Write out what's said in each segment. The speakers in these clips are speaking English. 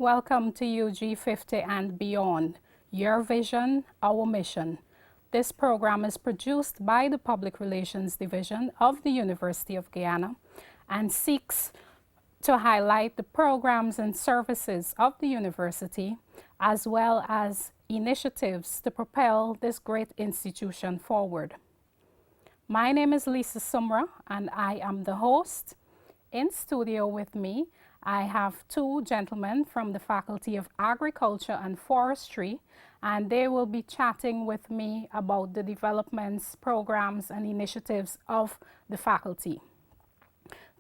Welcome to UG50 and Beyond, Your Vision, Our Mission. This program is produced by the Public Relations Division of the University of Guyana and seeks to highlight the programs and services of the university, as well as initiatives to propel this great institution forward. My name is Lisa Sumra, and I am the host. In studio with me, I have two gentlemen from the Faculty of Agriculture and Forestry, and they will be chatting with me about the developments, programs, and initiatives of the faculty.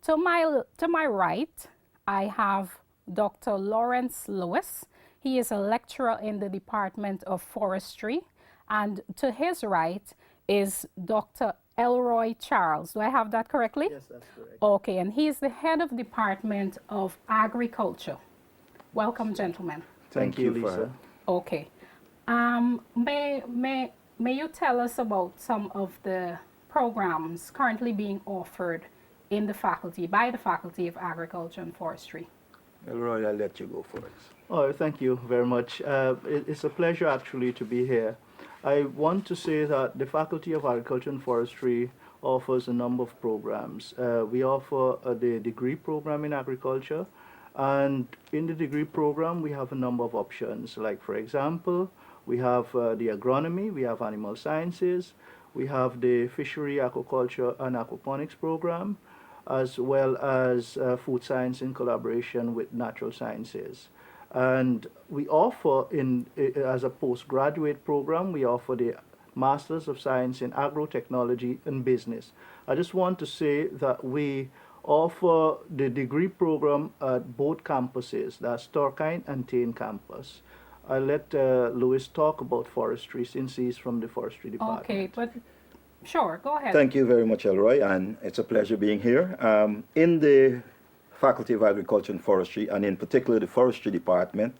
To my right, I have Dr. Lawrence Lewis. He is a lecturer in the Department of Forestry, and to his right is Dr. Elroy Charles. Do I have that correctly? Yes, that's correct. Okay, and he's the head of Department of Agriculture. Welcome, gentlemen. Thank you, Lisa. Okay. May you tell us about some of the programs currently being offered in the faculty, by the Faculty of Agriculture and Forestry? Elroy, I'll let you go first. Oh, thank you very much. It's a pleasure actually to be here. I want to say that the Faculty of Agriculture and Forestry offers a number of programs. We offer the degree program in agriculture, and in the degree program we have a number of options. Like, for example, we have the agronomy, we have animal sciences, we have the fishery, aquaculture, and aquaponics program, as well as food science in collaboration with natural sciences. And we offer, as a postgraduate program, we offer the Masters of Science in Agrotechnology and Business. I just want to say that we offer the degree program at both campuses, that's Turkine and Tain campus. I'll let Louis talk about forestry since he's from the forestry department. Okay, but sure, go ahead. Thank you very much, Elroy, and it's a pleasure being here. In the Faculty of Agriculture and Forestry, and in particular the Forestry Department,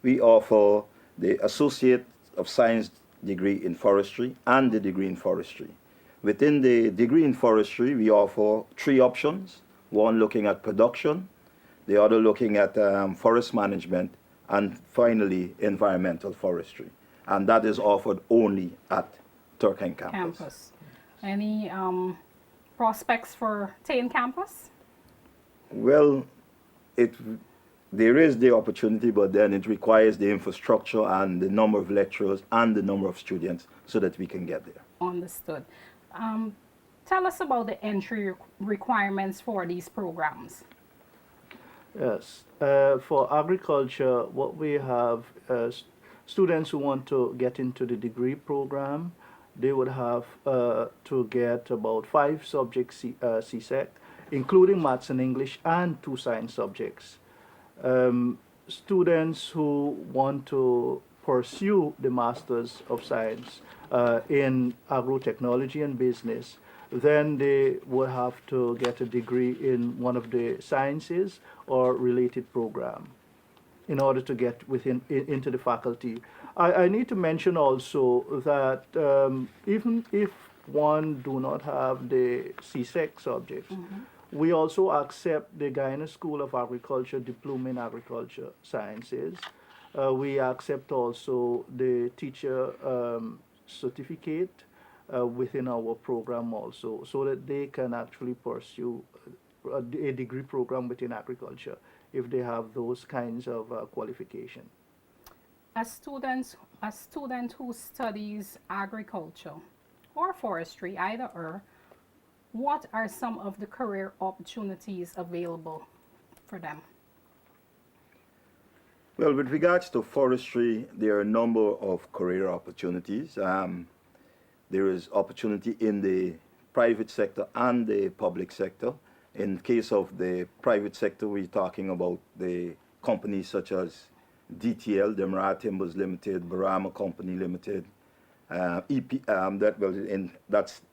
we offer the Associate of Science degree in Forestry and the degree in Forestry. Within the degree in Forestry, we offer three options, one looking at production, the other looking at forest management, and finally environmental forestry. And that is offered only at Turkine campus. Any prospects for Tain campus? Well, there is the opportunity, but then it requires the infrastructure and the number of lecturers and the number of students so that we can get there. Understood. Tell us about the entry requirements for these programs. Yes, for agriculture, what we have students who want to get into the degree program, they would have to get about 5 subjects CSEC, including maths and English, and 2 science subjects. Students who want to pursue the Masters of Science in Agrotechnology and Business, then they would have to get a degree in one of the sciences or related program in order to get into the faculty. I need to mention also that even if one do not have the CSEC subjects, we also accept the Guyana School of Agriculture Diploma in Agriculture Sciences. We accept also the teacher certificate within our program also, so that they can actually pursue a degree program within agriculture if they have those kinds of qualification. A student who studies agriculture or forestry, either or, what are some of the career opportunities available for them? Well, with regards to forestry, there are a number of career opportunities. There is opportunity in the private sector and the public sector. In case of the private sector, we're talking about the companies such as DTL, Demerara Timbers Limited, Barama Company Limited, that's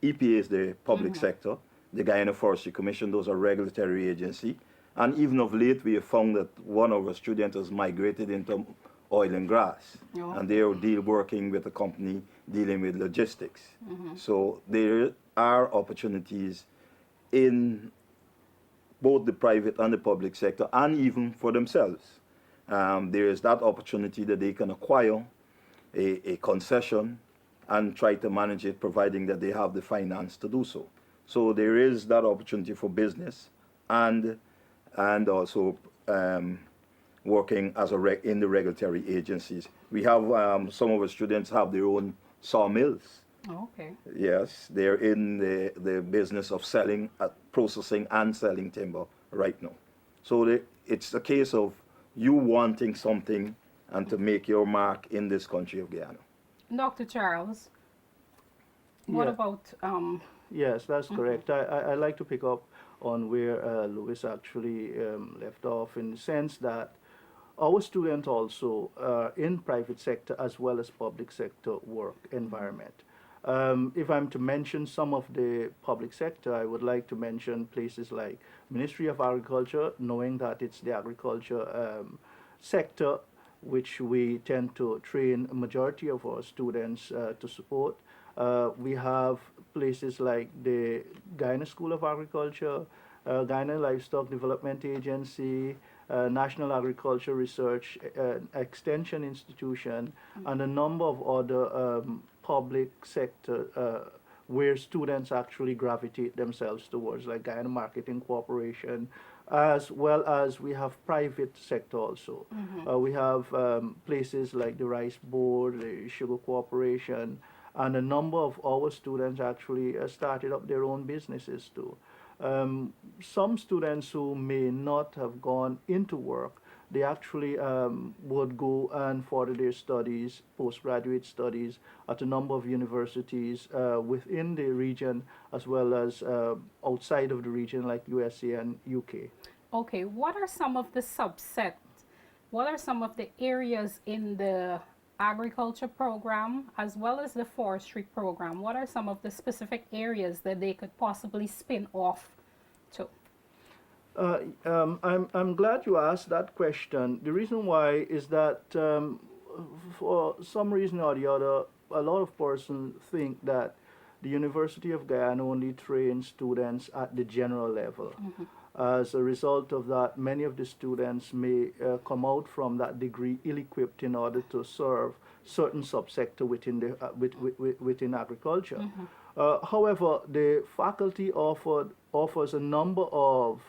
EPA is the public sector, the Guyana Forestry Commission, those are regulatory agency. And even of late, we have found that one of our students has migrated into oil and gas, and they are working with a company dealing with logistics. So there are opportunities in both the private and the public sector, and even for themselves. there is that opportunity that they can acquire a concession and try to manage it, providing that they have the finance to do so. So there is that opportunity for business and also working as in the regulatory agencies. We have some of our students have their own sawmills. Okay. Yes, they're in the business of selling, processing and selling timber right now. So it's a case of you wanting something and to make your mark in this country of Guyana. Dr. Charles, what Yeah. about Yes, that's correct. I like to pick up on where Louis actually left off, in the sense that our students also in private sector as well as public sector work environment. If I'm to mention some of the public sector, I would like to mention places like Ministry of Agriculture, knowing that it's the agriculture sector which we tend to train a majority of our students to support. We have places like the Guyana School of Agriculture, Guyana Livestock Development Agency, National Agriculture Research Extension Institution, and a number of other public sector where students actually gravitate themselves towards, like Guyana Marketing Corporation, as well as we have private sector also. We have places like the Rice Board, the Sugar Corporation, and a number of our students actually started up their own businesses too. Some students who may not have gone into work, they actually would go and further their studies, postgraduate studies, at a number of universities within the region as well as outside of the region, like USA and UK. okay, what are some of the subsets? What are some of the areas in the agriculture program as well as the forestry program? What are some of the specific areas that they could possibly spin off to? I'm glad you asked that question. The reason why is that for some reason or the other, a lot of persons think that the University of Guyana only trains students at the general level. As a result of that, many of the students may come out from that degree ill-equipped in order to serve certain subsector within within agriculture. However, the faculty offers a number of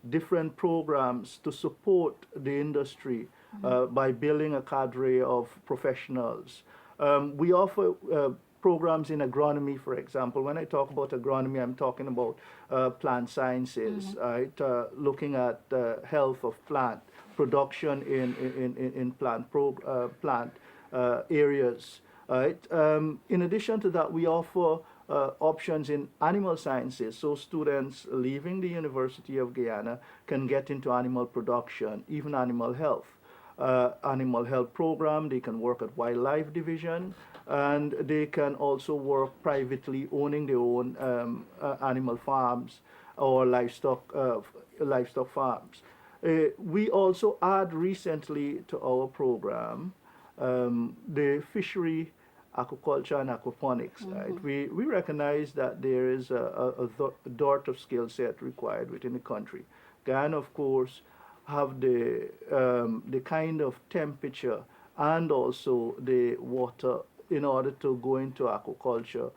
different programs to support the industry by building a cadre of professionals. We offer programs in agronomy, for example. When I talk about agronomy, I'm talking about plant sciences, right? Looking at health of plant, production in plant areas, right? In addition to that, we offer options in animal sciences, so students leaving the University of Guyana can get into animal production, even animal health. Animal health program, they can work at wildlife division, and they can also work privately owning their own animal farms or livestock farms. We also add recently to our program the fishery, aquaculture, and aquaponics. Right? We recognize that there is a dearth of skill set required within the country. Guyana, of course, have the kind of temperature and also the water in order to go into aquaculture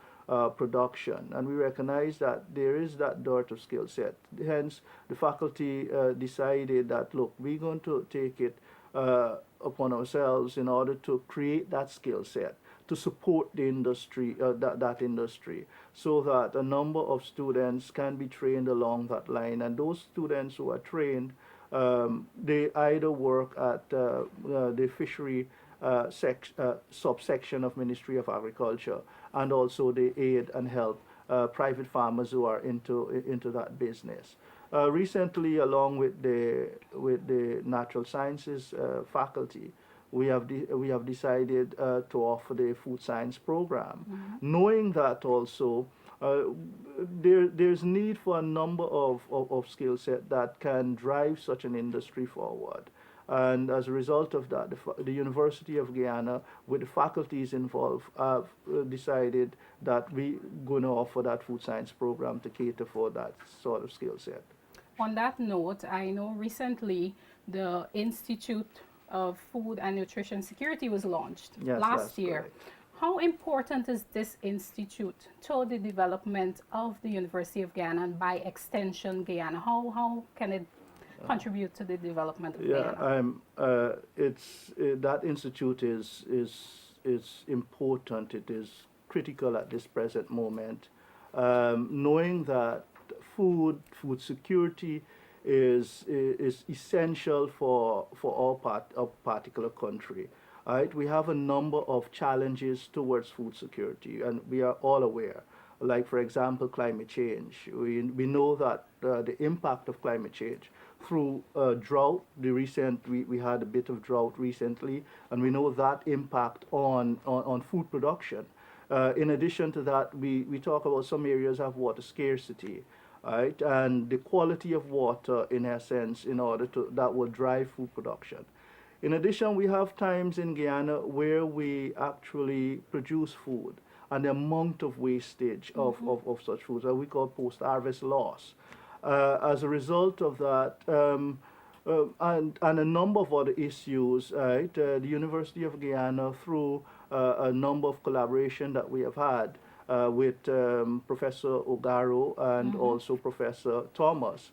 production. And we recognize that there is that dearth of skill set. Hence, the faculty decided that, look, we're going to take it upon ourselves in order to create that skill set to support the industry, that industry, so that a number of students can be trained along that line. And those students who are trained, they either work at the fishery subsection of Ministry of Agriculture, and also they aid and help private farmers who are into that business. Recently, along with the natural sciences faculty, we have decided to offer the food science program, knowing that also there's need for a number of skill set that can drive such an industry forward. And as a result of that, the University of Guyana, with the faculties involved, have decided that we're going to offer that food science program to cater for that sort of skill set. On that note, I know recently the Institute of Food and Nutrition Security was launched Yes, last that's year. correct. How important is this institute to the development of the University of Guyana and by extension Guyana? How can it contribute to the development of Yeah, Guyana? it's that institute is important. It is critical at this present moment, knowing that food security is essential for our particular country. Right, we have a number of challenges towards food security, and we are all aware. Like, for example, climate change. We know that the impact of climate change through drought. We had a bit of drought recently, and we know that impact on food production. In addition to that, we talk about some areas have water scarcity, right? And the quality of water, in essence, in order to that will drive food production. In addition, we have times in Guyana where we actually produce food and the amount of wastage of such foods that we call post-harvest loss. As a result of that, and a number of other issues, right? The University of Guyana, through a number of collaboration that we have had with Professor Ogaro and also Professor Thomas,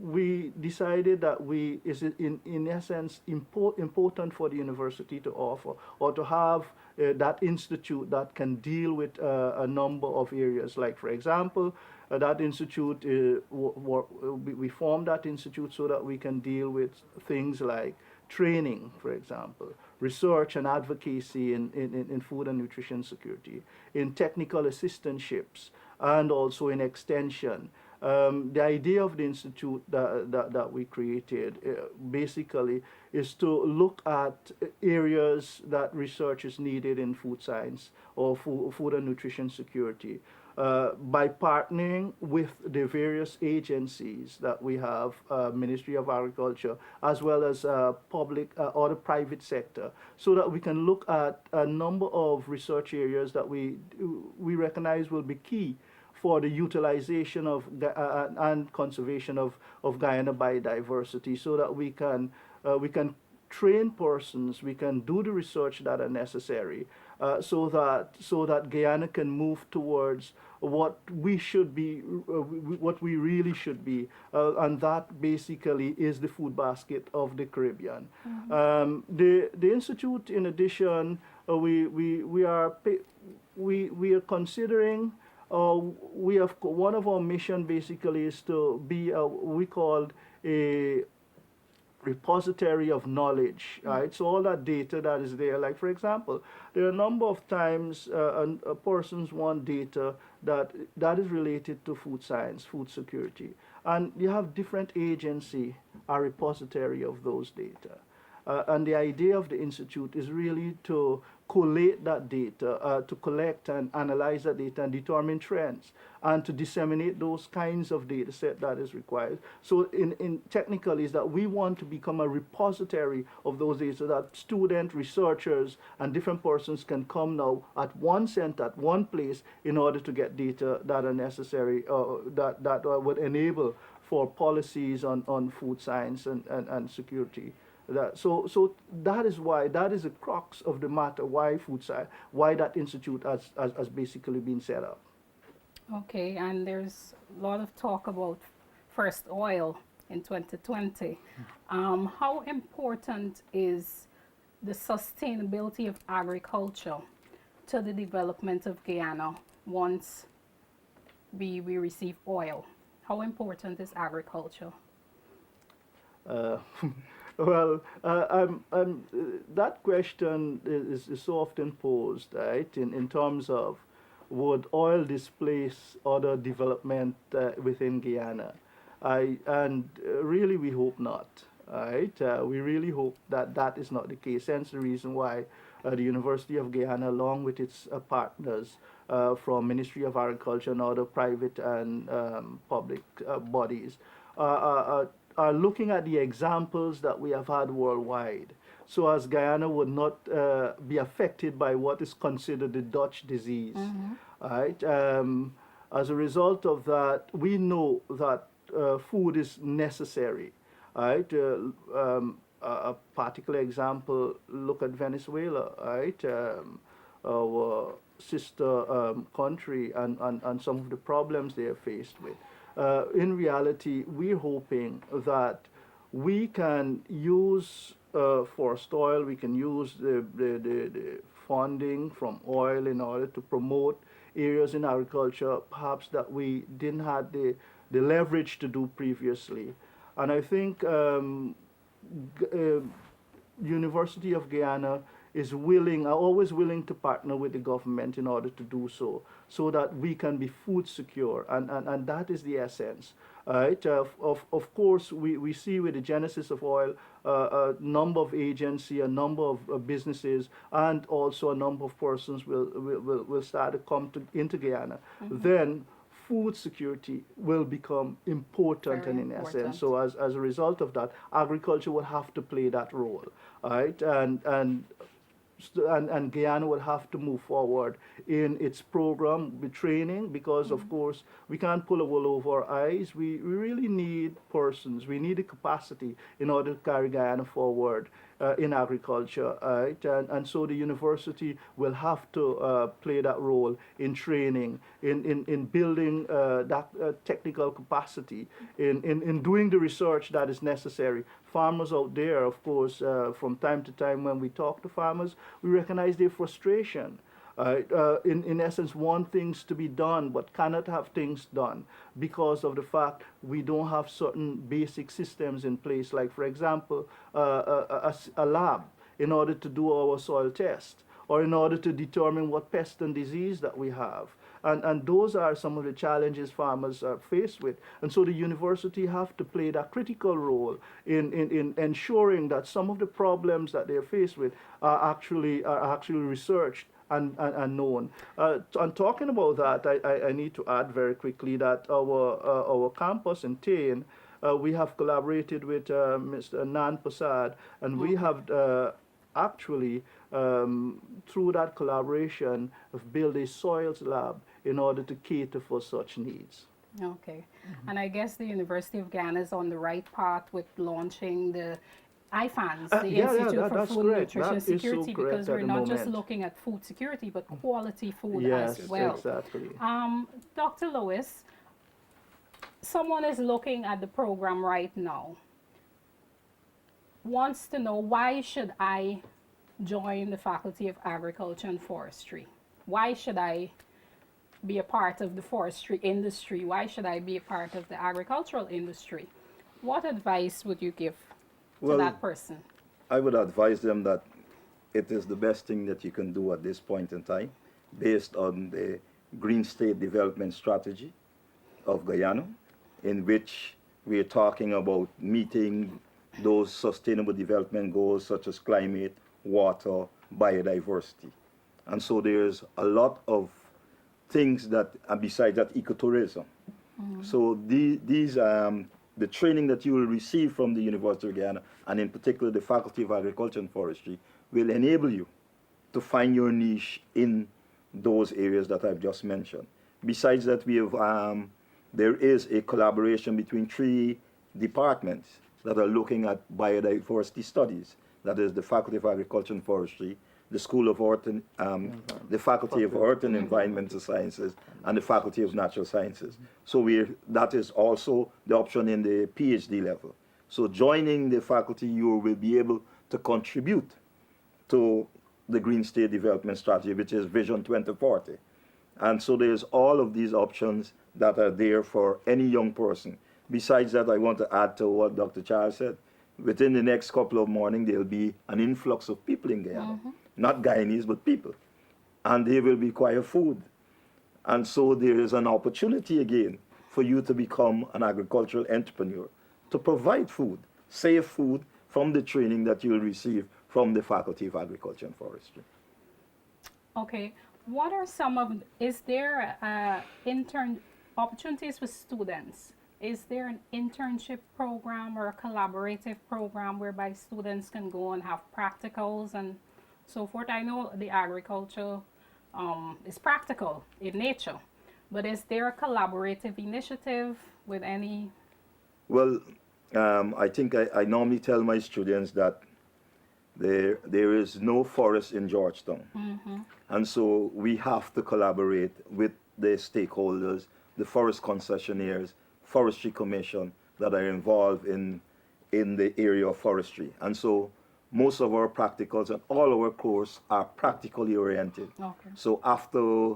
we decided that is it in essence important for the university to offer or to have that institute that can deal with a number of areas. Like, for example, that institute, we formed that institute so that we can deal with things like training, for example, research and advocacy in food and nutrition security, in technical assistantships, and also in extension. The idea of the institute that we created basically is to look at areas that research is needed in food science or food and nutrition security. By partnering with the various agencies that we have, Ministry of Agriculture, as well as public or the private sector, so that we can look at a number of research areas that we recognize will be key for the utilization of and conservation of Guyana biodiversity, so that we can train persons, we can do the research that are necessary, so that Guyana can move towards what we should be, what we really should be, and that basically is the food basket of the Caribbean. The institute, in addition, we are considering. We have one of our mission basically is to be we called a repository of knowledge, right? So all that data that is there, like, for example, there are a number of times persons want data that is related to food science, food security, and you have different agency a repository of those data. And the idea of the institute is really to collate that data, to collect and analyze that data and determine trends, and to disseminate those kinds of data set that is required. So in technical is that we want to become a repository of those data, so that students, researchers, and different persons can come now at one center, at one place, in order to get data that are necessary, that would enable for policies on food science and security. So that is why, that is the crux of the matter, why why that institute has basically been set up. Okay, and there's a lot of talk about first oil in 2020. How important is the sustainability of agriculture to the development of Guyana once we receive oil? How important is agriculture? Well, that question is so often posed, right, in terms of would oil displace other development within Guyana? Really we hope not, right? We really hope that that is not the case. Hence the reason why the University of Guyana, along with its partners from Ministry of Agriculture and other private and public bodies, are looking at the examples that we have had worldwide, so as Guyana would not be affected by what is considered the Dutch disease. Right? As a result of that, we know that food is necessary. Right? a particular example, look at Venezuela, right? Our sister country, and some of the problems they are faced with. In reality, we're hoping that we can use forest oil, we can use the funding from oil in order to promote areas in agriculture perhaps that we didn't have the leverage to do previously. And I think University of Guyana is willing, are always willing to partner with the government in order to do so that we can be food secure, and that is the essence. Right? Of course, we see with the genesis of oil a number of agencies, a number of businesses, and also a number of persons will start to come into Guyana. Then food security will become important. Very and in important. essence, so as a result of that, agriculture will have to play that role, right? And Guyana will have to move forward in its program with training, because of course we can't pull a wool over our eyes. We really need persons, we need the capacity in order to carry Guyana forward in agriculture, right? And so the university will have to play that role in training, in building that technical capacity, in doing the research that is necessary. Farmers out there, of course, from time to time when we talk to farmers, we recognize their frustration. In essence, want things to be done but cannot have things done because of the fact we don't have certain basic systems in place, like, for example, a lab in order to do our soil test, or in order to determine what pest and disease that we have. And those are some of the challenges farmers are faced with. And so the university have to play that critical role in ensuring that some of the problems that they're faced with are actually researched and known. And talking about that, I need to add very quickly that our campus in Tain, we have collaborated with Mr. Nan Prasad, and we have actually, through that collaboration, have built a soils lab in order to cater for such needs. Okay. And I guess the University of Guyana is on the right path with launching the IFANS, the Institute for that's Food correct. Nutrition That is so Security, correct because at we're the not just moment. looking at food security, but quality food Yes, as well. exactly. Dr. Lewis, someone is looking at the program right now, wants to know, why should I join the Faculty of Agriculture and Forestry? Why should I be a part of the forestry industry? Why should I be a part of the agricultural industry? What advice would you give to Well, that person? I would advise them that it is the best thing that you can do at this point in time, based on the Green State Development Strategy of Guyana, in which we are talking about meeting those sustainable development goals such as climate, water, biodiversity. And so there's a lot of things that, besides that, ecotourism. So the training that you will receive from the University of Guyana, and in particular the Faculty of Agriculture and Forestry, will enable you to find your niche in those areas that I've just mentioned. Besides that, we have there is a collaboration between 3 departments that are looking at biodiversity studies. That is the Faculty of Agriculture and Forestry, the School of Earth and the Faculty of Earth and Environmental Sciences, and the Faculty of Natural Sciences. So that is also the option in the PhD level. So joining the faculty, you will be able to contribute to the Green State Development Strategy, which is Vision 2040. And so there's all of these options that are there for any young person. Besides that, I want to add to what Dr. Charles said. Within the next couple of mornings, there'll be an influx of people in Guyana. Not Guyanese, but people. And they will require food. And so there is an opportunity again for you to become an agricultural entrepreneur, to provide food, safe food, from the training that you will receive from the Faculty of Agriculture and Forestry. Okay. What are some of, is there intern opportunities for students? Is there an internship program or a collaborative program whereby students can go and have practicals and so forth? I know the agriculture is practical in nature, but is there a collaborative initiative with any? Well, I think I normally tell my students that there is no forest in Georgetown. And so we have to collaborate with the stakeholders, the forest concessionaires, forestry commission that are involved in the area of forestry. And so most of our practicals and all our courses are practically oriented. Okay. So after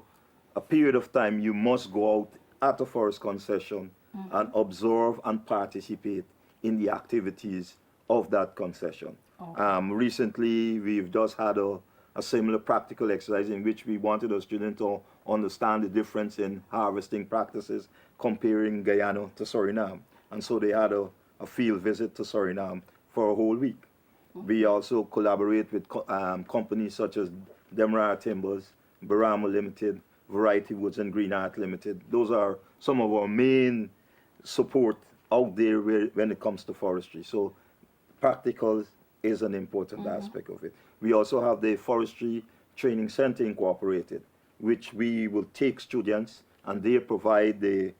a period of time, you must go out at a forest concession and observe and participate in the activities of that concession. Okay. Recently, we've just had a similar practical exercise in which we wanted our students to understand the difference in harvesting practices comparing Guyana to Suriname. And so they had a field visit to Suriname for a whole week. We also collaborate with companies such as Demerara Timbers, Barama Limited, Variety Woods and Green Art Limited. Those are some of our main support out there when it comes to forestry. So practicals is an important aspect of it. We also have the Forestry Training Center Incorporated, which we will take students and they provide the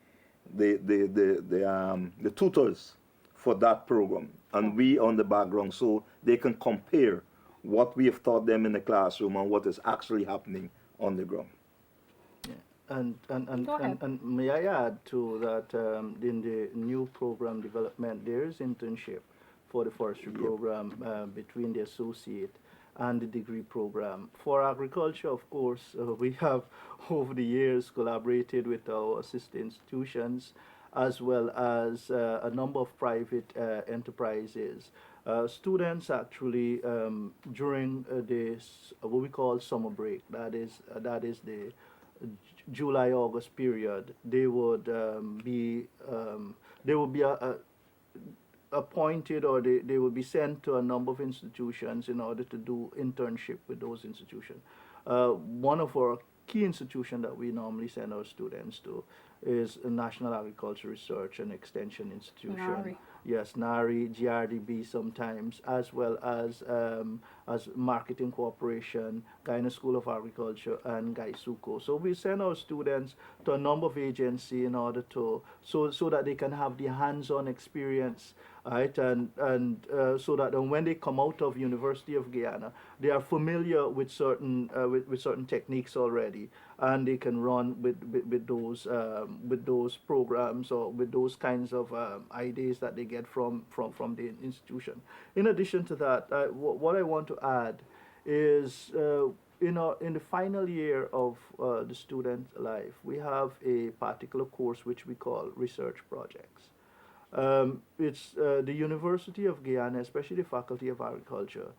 tutors for that program. And we on the background, so they can compare what we have taught them in the classroom and what is actually happening on the ground. Go ahead. And may I add to that, in the new program development, there is internship for the forestry program between the associate and the degree program. For agriculture, of course, we have over the years collaborated with our sister institutions as well as a number of private enterprises. Students actually during this what we call summer break, that is the July-August period, they would be appointed, or they would be sent to a number of institutions in order to do internship with those institutions. One of our key institutions that we normally send our students to is a National Agriculture Research and Extension Institution. NARI. Yes, NARI, GRDB sometimes, as well as Marketing Corporation, Guyana School of Agriculture, and Gaisuko. So we send our students to a number of agencies in order to so that they can have the hands-on experience, right? And so that when they come out of University of Guyana, they are familiar with certain techniques already, and they can run with those programs or with those kinds of ideas that they get from the institution. In addition to that, what I want to add is in the final year of the student life, we have a particular course which we call research projects. It's the University of Guyana, especially the Faculty of Agriculture,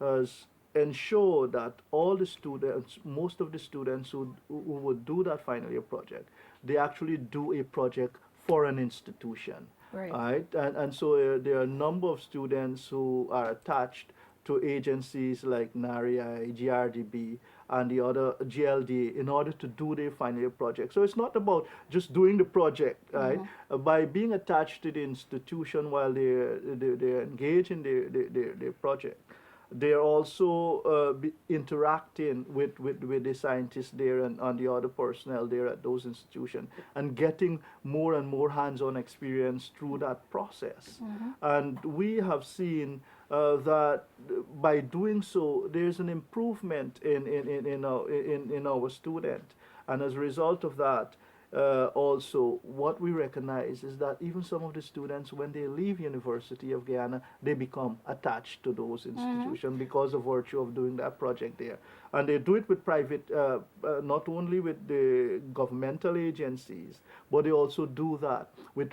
has ensured that all the students, most of the students who would do that final year project, they actually do a project for an institution. Right? And so there are a number of students who are attached to agencies like NARI, GRDB, and the other GLD in order to do their final year project. So it's not about just doing the project, right? By being attached to the institution while they're engaged in their project, they're also interacting with the scientists there and the other personnel there at those institutions and getting more and more hands-on experience through that process. And we have seen that by doing so, there's an improvement in our student, and as a result of that, also what we recognize is that even some of the students, when they leave University of Guyana, they become attached to those institutions because of virtue of doing that project there. And they do it with private, not only with the governmental agencies, but they also do that with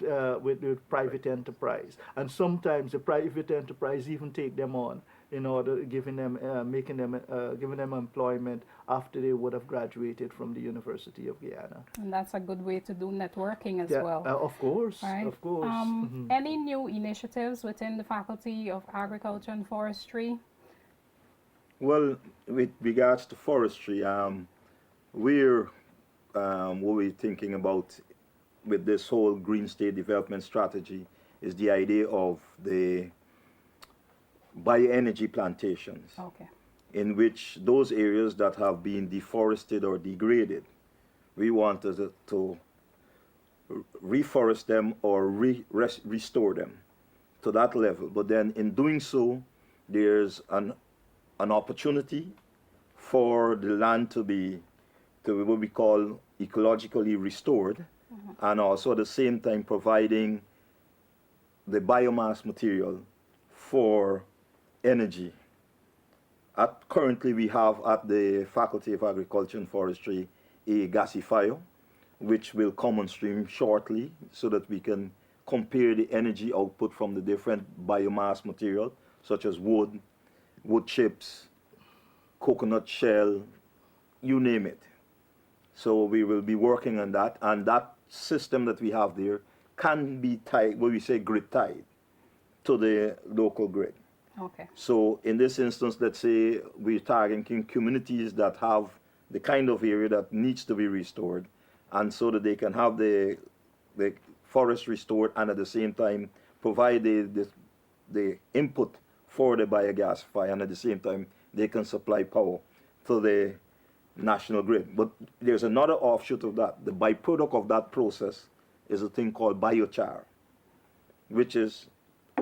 private enterprise. And sometimes the private enterprise even take them on in order giving them employment after they would have graduated from the University of Guyana. And that's a good way to do networking as well. Of course, right? of course. Any new initiatives within the Faculty of Agriculture and Forestry? Well, with regards to forestry, what we're thinking about with this whole Green State Development Strategy is the idea of the bioenergy plantations, in which those areas that have been deforested or degraded, we want to reforest them or restore them to that level. But then in doing so, there's an opportunity for the land to be what we call ecologically restored, and also at the same time providing the biomass material for energy. Currently we have at the Faculty of Agriculture and Forestry a gasifier, which will come on stream shortly so that we can compare the energy output from the different biomass material, such as wood, wood chips, coconut shell, you name it. So we will be working on that, and that system that we have there can be tied, what we say grid tied, to the local grid. Okay. So in this instance, let's say we're targeting communities that have the kind of area that needs to be restored, and so that they can have the forest restored, and at the same time provide the input for the biogas fire, and at the same time they can supply power to the national grid. But there's another offshoot of that. The byproduct of that process is a thing called biochar, which is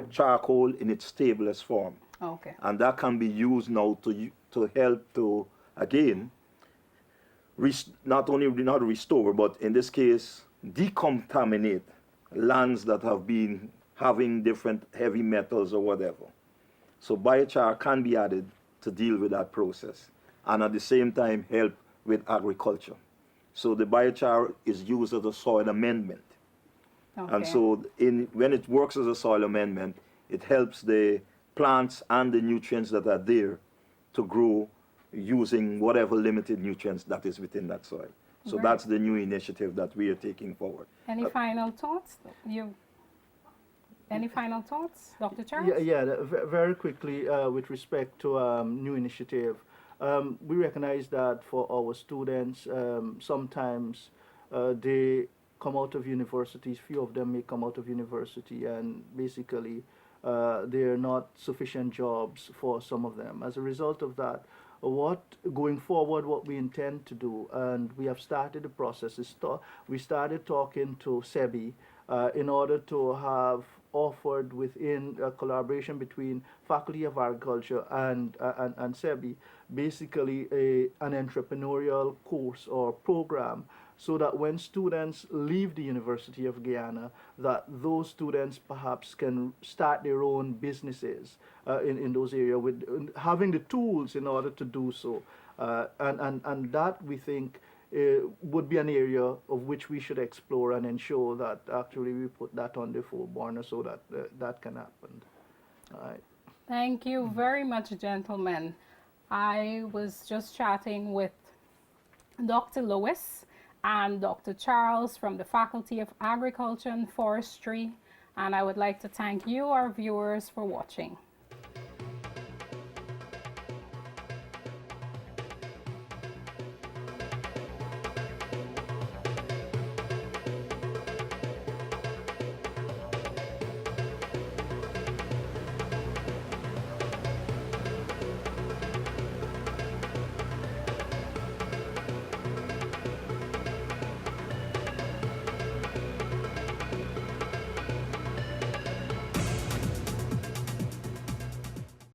charcoal in its stablest form. Okay. And that can be used now to help to, again, not restore, but in this case, decontaminate lands that have been having different heavy metals or whatever. So biochar can be added to deal with that process, and at the same time help with agriculture. So the biochar is used as a soil amendment. Okay. And so when it works as a soil amendment, it helps the plants and the nutrients that are there to grow using whatever limited nutrients that is within that soil. So Right. that's the new initiative that we are taking forward. Any final thoughts? Any final thoughts, Dr. Charles? Very quickly, with respect to new initiative, we recognize that for our students, sometimes they come out of universities, few of them may come out of university, and basically there are not sufficient jobs for some of them. As a result of that, going forward, what we intend to do, and we have started the process, is we started talking to SEBI in order to have offered within a collaboration between Faculty of Agriculture and SEBI, basically an entrepreneurial course or program, so that when students leave the University of Guyana, that those students perhaps can start their own businesses in those areas, with having the tools in order to do so. And that, we think, would be an area of which we should explore and ensure that actually we put that on the forefront so that that can happen. All right. Thank you very much, gentlemen. I was just chatting with Dr. Lewis and Dr. Charles from the Faculty of Agriculture and Forestry, and I would like to thank you, our viewers, for watching.